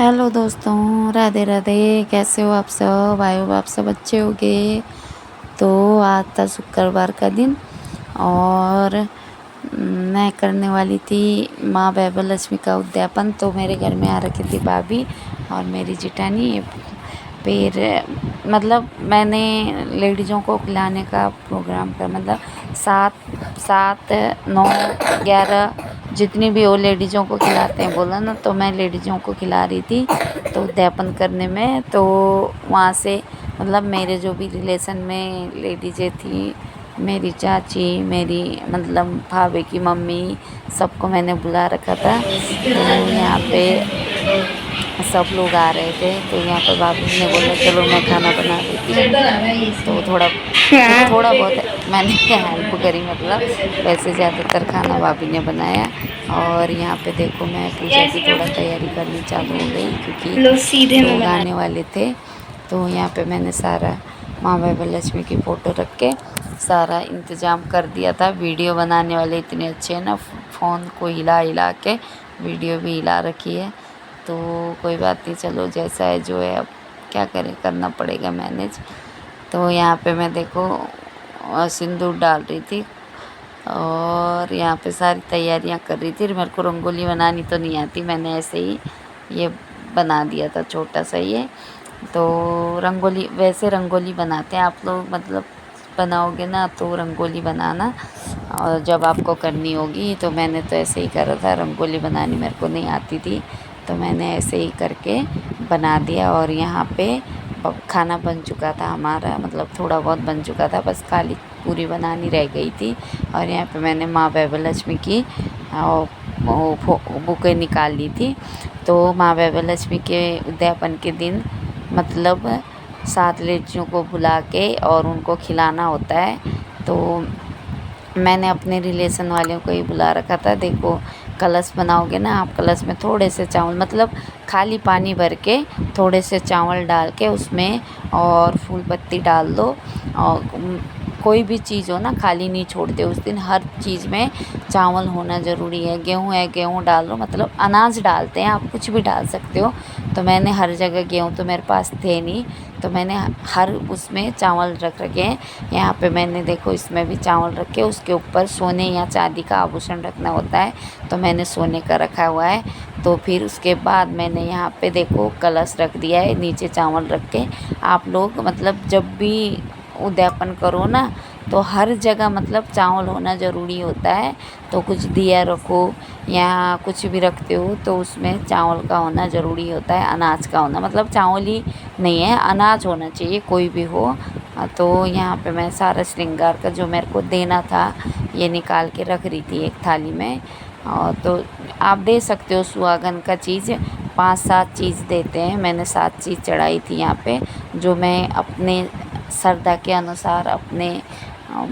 Hello दोस्तों, राधे राधे। कैसे हो आप सब? आए हो आप सब अच्छे होगे। तो आज था शुक्रवार का दिन और मैं करने वाली थी माँ वैभव लक्ष्मी का उद्यापन। तो मेरे घर में आ रखी थी भाभी और मेरी जिठानी। फिर मतलब मैंने लेडीज़ों को खिलाने का प्रोग्राम कर मतलब सात सात 9 11 जितनी भी हो लेडीज़ों को खिलाते हैं बोला ना, तो मैं लेडीज़ों को खिला रही थी। तो उद्यापन करने में तो वहाँ से मतलब मेरे जो भी रिलेशन में लेडीज़ें थी, मेरी चाची, मेरी मतलब भाभी की मम्मी, सबको मैंने बुला रखा था। तो यहाँ पे सब लोग आ रहे थे। तो यहाँ पर भाभी ने बोला चलो मैं खाना बना देती हूँ। तो थोड़ा बहुत मैंने हेल्प करी, मतलब वैसे ज़्यादातर खाना भाभी ने बनाया। और यहाँ पे देखो मैं पूजा की थोड़ा तैयारी करनी चालू हो गई क्योंकि लोग आने वाले थे। तो यहाँ पे मैंने सारा माँ वैभव लक्ष्मी की फ़ोटो रख के सारा इंतज़ाम कर दिया था। वीडियो बनाने वाले इतने अच्छे हैं ना, फ़ोन को हिला हिला के वीडियो भी हिला रखी है। तो कोई बात नहीं, चलो जैसा है जो है, अब क्या करें, करना पड़ेगा मैनेज। तो यहाँ पे मैं देखो सिंदूर डाल रही थी और यहाँ पे सारी तैयारियाँ कर रही थी। मेरे को रंगोली बनानी तो नहीं आती, मैंने ऐसे ही ये बना दिया था छोटा सा ये। तो रंगोली, वैसे रंगोली बनाते हैं आप लोग, मतलब बनाओगे ना तो रंगोली बनाना और जब आपको करनी होगी। तो मैंने तो ऐसे ही करा था, रंगोली बनानी मेरे को नहीं आती थी तो मैंने ऐसे ही करके बना दिया। और यहाँ पे खाना बन चुका था हमारा, मतलब थोड़ा बहुत बन चुका था, बस खाली पूरी बनानी रह गई थी। और यहाँ पे मैंने माँ वैभव लक्ष्मी की बुकें निकाल ली थी। तो माँ वैभव लक्ष्मी के उद्यापन के दिन मतलब 7 लड़कियों को बुला के और उनको खिलाना होता है। तो मैंने अपने रिलेशन वालों को ही बुला रखा था। देखो कलश बनाओगे ना आप, कलश में थोड़े से चावल, मतलब खाली पानी भर के थोड़े से चावल डाल के उसमें और फूल पत्ती डाल दो। और कोई भी चीज़ हो ना खाली नहीं छोड़ते उस दिन, हर चीज़ में चावल होना ज़रूरी है। गेहूँ है गेहूँ डाल लो, मतलब अनाज डालते हैं, आप कुछ भी डाल सकते हो। तो मैंने हर जगह, गेहूँ तो मेरे पास थे नहीं तो मैंने हर उसमें चावल रख रखे हैं। यहाँ पे मैंने देखो इसमें भी चावल रखे, उसके ऊपर सोने या चांदी का आभूषण रखना होता है तो मैंने सोने का रखा हुआ है। तो फिर उसके बाद मैंने यहाँ पे देखो कलश रख दिया है, नीचे चावल रख के। आप लोग मतलब जब भी उद्यापन करो ना तो हर जगह मतलब चावल होना ज़रूरी होता है। तो कुछ दिया रखो या कुछ भी रखते हो तो उसमें चावल का होना ज़रूरी होता है, अनाज का होना, मतलब चावल ही नहीं है, अनाज होना चाहिए कोई भी हो। तो यहाँ पे मैं सारा श्रृंगार का जो मेरे को देना था ये निकाल के रख रही थी एक थाली में। और तो आप दे सकते हो सुहागन का चीज़, 5-7 चीज़ देते हैं। मैंने 7 चीज़ चढ़ाई थी यहाँ पे, जो मैं अपने श्रद्धा के अनुसार, अपने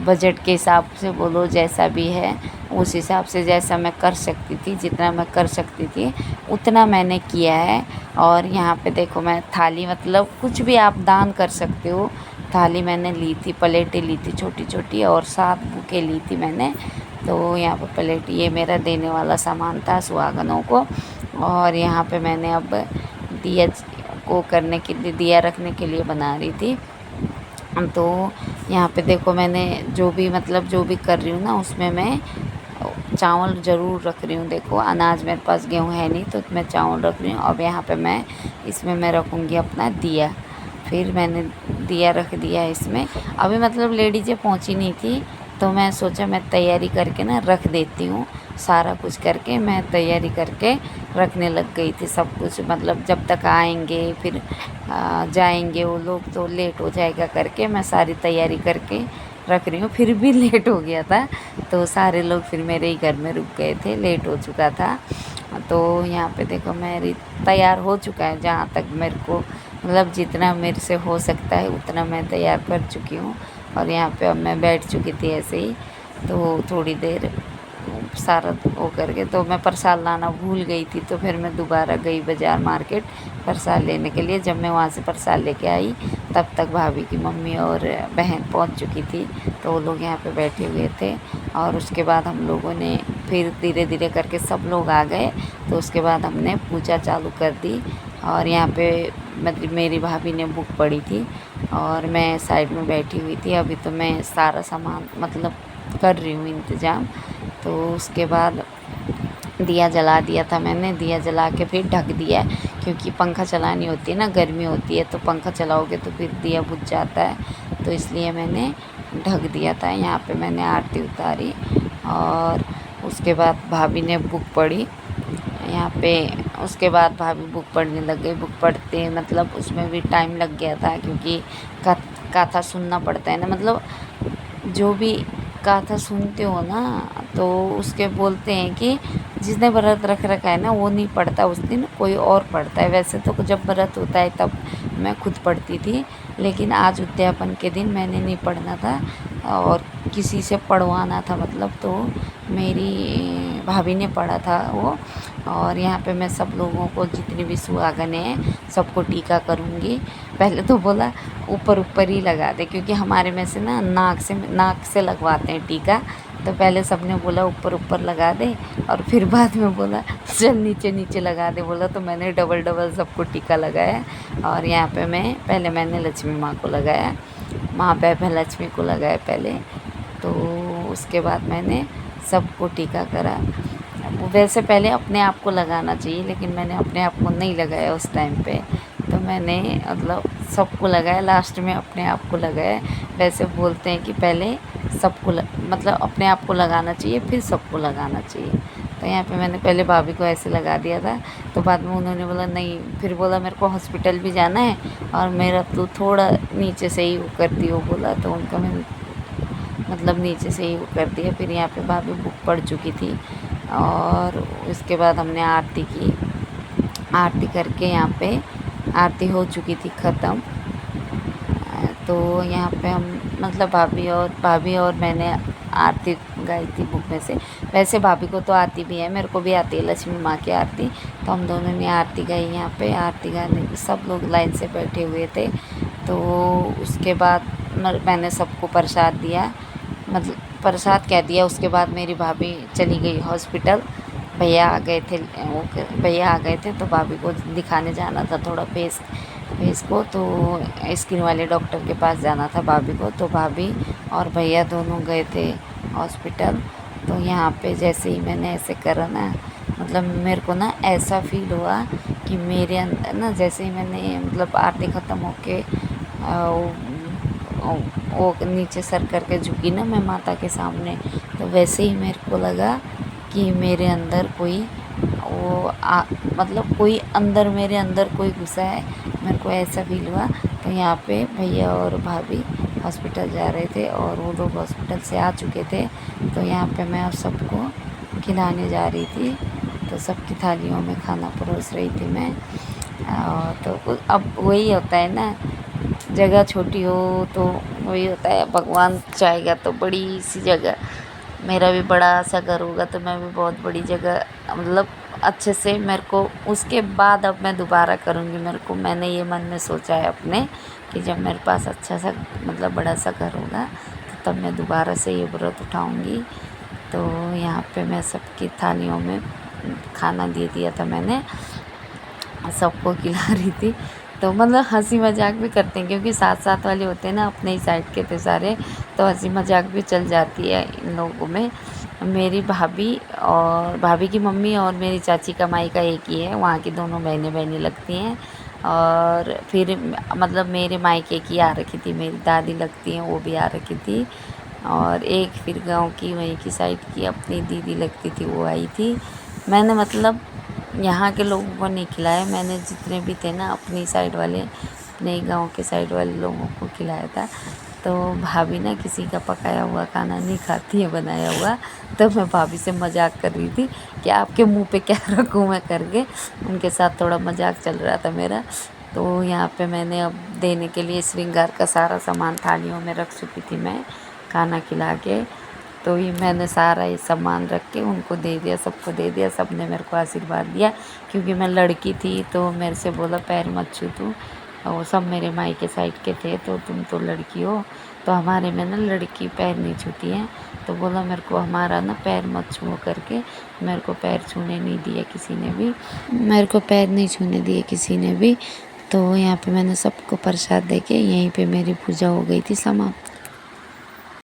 बजट के हिसाब से बोलो जैसा भी है उस हिसाब से, जैसा मैं कर सकती थी, जितना मैं कर सकती थी उतना मैंने किया है। और यहाँ पे देखो मैं थाली, मतलब कुछ भी आप दान कर सकते हो। थाली मैंने ली थी, प्लेटें ली थी छोटी छोटी और 7 बुके ली थी मैंने। तो यहाँ पे प्लेट, ये मेरा देने वाला सामान था सुहागनों को। और यहाँ पे मैंने अब दिया को करने के लिए, दिया रखने के लिए बना रही थी। तो यहाँ पे देखो मैंने जो भी, मतलब जो भी कर रही हूँ ना उसमें मैं चावल ज़रूर रख रही हूँ। देखो अनाज मेरे पास, गेहूँ है नहीं तो मैं चावल रख रही हूँ। अब यहाँ पे मैं इसमें मैं रखूँगी अपना दिया। फिर मैंने दिया रख दिया इसमें। अभी मतलब लेडीज़ें पहुँची नहीं थी तो मैं सोचा मैं तैयारी करके ना रख देती हूँ। सारा कुछ करके मैं तैयारी करके रखने लग गई थी सब कुछ, मतलब जब तक आएंगे फिर जाएंगे वो लोग तो लेट हो जाएगा करके मैं सारी तैयारी करके रख रही हूँ। फिर भी लेट हो गया था तो सारे लोग फिर मेरे ही घर में रुक गए थे, लेट हो चुका था। तो यहाँ पे देखो मेरी तैयार हो चुका है, जहाँ तक मेरे को मतलब जितना मेरे से हो सकता है उतना मैं तैयार कर चुकी हूँ। और यहाँ पे अब मैं बैठ चुकी थी ऐसे ही। तो थोड़ी देर सारा वो करके तो मैं प्रसाद लाना भूल गई थी, तो फिर मैं दोबारा गई बाज़ार मार्केट प्रसाद लेने के लिए। जब मैं वहाँ से प्रसाद लेके आई तब तक भाभी की मम्मी और बहन पहुँच चुकी थी। तो वो लोग यहाँ पे बैठे हुए थे और उसके बाद हम लोगों ने फिर धीरे धीरे करके सब लोग आ गए। तो उसके बाद हमने पूजा चालू कर दी। और यहाँ पे मतलब मेरी भाभी ने बुक पढ़ी थी और मैं साइड में बैठी हुई थी। अभी तो मैं सारा सामान मतलब कर रही हूँ इंतज़ाम। तो उसके बाद दिया जला दिया था मैंने। दिया जला के फिर ढक दिया क्योंकि पंखा चलानी होती है ना, गर्मी होती है तो पंखा चलाओगे तो फिर दिया बुझ जाता है, तो इसलिए मैंने ढक दिया था। यहाँ पे मैंने आरती उतारी और उसके बाद भाभी ने बुक पढ़ी यहाँ पे। उसके बाद भाभी बुक पढ़ने लग गई। बुक पढ़ते मतलब उसमें भी टाइम लग गया था क्योंकि कथा सुनना पड़ता है ना, मतलब जो भी कथा सुनते हो ना तो उसके बोलते हैं कि जिसने व्रत रख रखा है ना वो नहीं पढ़ता, उस दिन कोई और पढ़ता है। वैसे तो जब व्रत होता है तब मैं खुद पढ़ती थी, लेकिन आज उद्यापन के दिन मैंने नहीं पढ़ना था और किसी से पढ़वाना था मतलब, तो मेरी भाभी ने पढ़ा था वो। और यहाँ पे मैं सब लोगों को जितनी भी सुहागनें हैं सबको टीका करूँगी। पहले तो बोला ऊपर ऊपर ही लगा दे क्योंकि हमारे में से ना नाक से लगवाते हैं टीका। तो पहले सबने बोला ऊपर ऊपर लगा दे और फिर बाद में बोला चल नीचे नीचे लगा दे बोला, तो मैंने डबल डबल सबको टीका लगाया। और यहाँ पे पहले मैंने लक्ष्मी माँ को लगाया, माँ पे लक्ष्मी को लगाया पहले। तो उसके बाद मैंने सबको टीका करा। वैसे पहले अपने आप को लगाना चाहिए लेकिन मैंने अपने आप को नहीं लगाया उस टाइम पे, तो मैंने मतलब सबको लगाया, लास्ट में अपने आप को लगाया। वैसे बोलते हैं कि पहले सबको मतलब अपने आप को लगाना चाहिए फिर सबको लगाना चाहिए। तो यहाँ पे मैंने पहले भाभी को ऐसे लगा दिया था। तो बाद में उन्होंने बोला नहीं, फिर बोला मेरे को हॉस्पिटल भी जाना है और मेरा तो थोड़ा नीचे से ही वो करती हो बोला, तो उनका मैंने मतलब नीचे से ही वो कर दिया। फिर यहाँ पे भाभी बुक पढ़ चुकी थी और उसके बाद हमने आरती की। आरती करके यहाँ पे आरती हो चुकी थी ख़त्म। तो यहाँ पे हम मतलब भाभी और मैंने आरती गाई थी बुक में से। वैसे भाभी को तो आती भी है, मेरे को भी आती है लक्ष्मी माँ की आरती, तो हम दोनों ने आरती गाई। यहाँ पे आरती गाने के सब लोग लाइन से बैठे हुए थे। तो उसके बाद मैंने सबको प्रसाद दिया, मतलब प्रसाद कह दिया। उसके बाद मेरी भाभी चली गई हॉस्पिटल। भैया आ गए थे, भैया आ गए थे तो भाभी को दिखाने जाना था थोड़ा फेस को, तो स्किन वाले डॉक्टर के पास जाना था भाभी को। तो भाभी और भैया दोनों गए थे हॉस्पिटल। तो यहाँ पे जैसे ही मैंने ऐसे करा ना, मतलब मेरे को ना ऐसा फील हुआ कि मेरे अंदर ना जैसे ही मैंने मतलब आरती ख़त्म होके वो नीचे सर करके झुकी ना मैं माता के सामने, तो वैसे ही मेरे को लगा कि मेरे अंदर कोई मतलब कोई अंदर मेरे अंदर कोई घुसा है, मेरे को ऐसा फील हुआ। तो यहाँ पे भैया और भाभी हॉस्पिटल जा रहे थे और वो लोग हॉस्पिटल से आ चुके थे। तो यहाँ पे मैं अब सबको खिलाने जा रही थी, तो सबकी थालियों में खाना परोस रही थी मैं। तो अब वही होता है ना, जगह छोटी हो तो वही होता है, भगवान चाहेगा तो बड़ी सी जगह, मेरा भी बड़ा सा घर होगा तो मैं भी बहुत बड़ी जगह मतलब अच्छे से मेरे को उसके बाद अब मैं दोबारा करूँगी। मैंने ये मन में सोचा है अपने कि जब मेरे पास अच्छा सा मतलब बड़ा सा घर होगा तो तब मैं दोबारा से ये व्रत उठाऊँगी। तो यहाँ पे मैं सबकी थालियों में खाना दे दिया था, मैंने सबको खिला रही थी। तो मतलब हंसी मजाक भी करते हैं क्योंकि साथ साथ वाले होते हैं ना, अपने ही साइड के थे सारे, तो हंसी मजाक भी चल जाती है इन लोगों में। मेरी भाभी की मम्मी और मेरी चाची का मायका एक ही है, वहाँ की दोनों बहनें लगती हैं। और फिर मतलब मेरे मायके की आ रखी थी, मेरी दादी लगती हैं वो भी आ रखी थी। और एक फिर गांव की वहीं की साइड की अपनी दीदी लगती थी वो आई थी। मैंने मतलब यहाँ के लोगों को नहीं खिलाया, मैंने जितने भी थे ना अपनी साइड वाले, अपने गांव के साइड वाले लोगों को खिलाया था। तो भाभी ना किसी का पकाया हुआ खाना नहीं खाती है बनाया हुआ, तो मैं भाभी से मजाक कर रही थी कि आपके मुंह पे क्या रखूँ मैं करके, उनके साथ थोड़ा मजाक चल रहा था मेरा। तो यहाँ पे मैंने अब देने के लिए श्रृंगार का सारा सामान थालियों में रख चुकी थी मैं खाना खिला के। तो ये मैंने सारा ये सामान रख के उनको दे दिया, सबको दे दिया। सब ने मेरे को आशीर्वाद दिया क्योंकि मैं लड़की थी तो मेरे से बोला पैर मत छू तू, और वो सब मेरे मायके साइड के थे, तो तुम तो लड़की हो तो हमारे में ना लड़की पैर नहीं छूती है, तो बोला मेरे को हमारा ना पैर मत छुओ करके। मेरे को पैर छूने नहीं दिया किसी ने भी, मेरे को पैर नहीं छूने दिए किसी ने भी। तो यहाँ पे मैंने सबको प्रसाद देके यहीं पे मेरी पूजा हो गई थी समाप्त।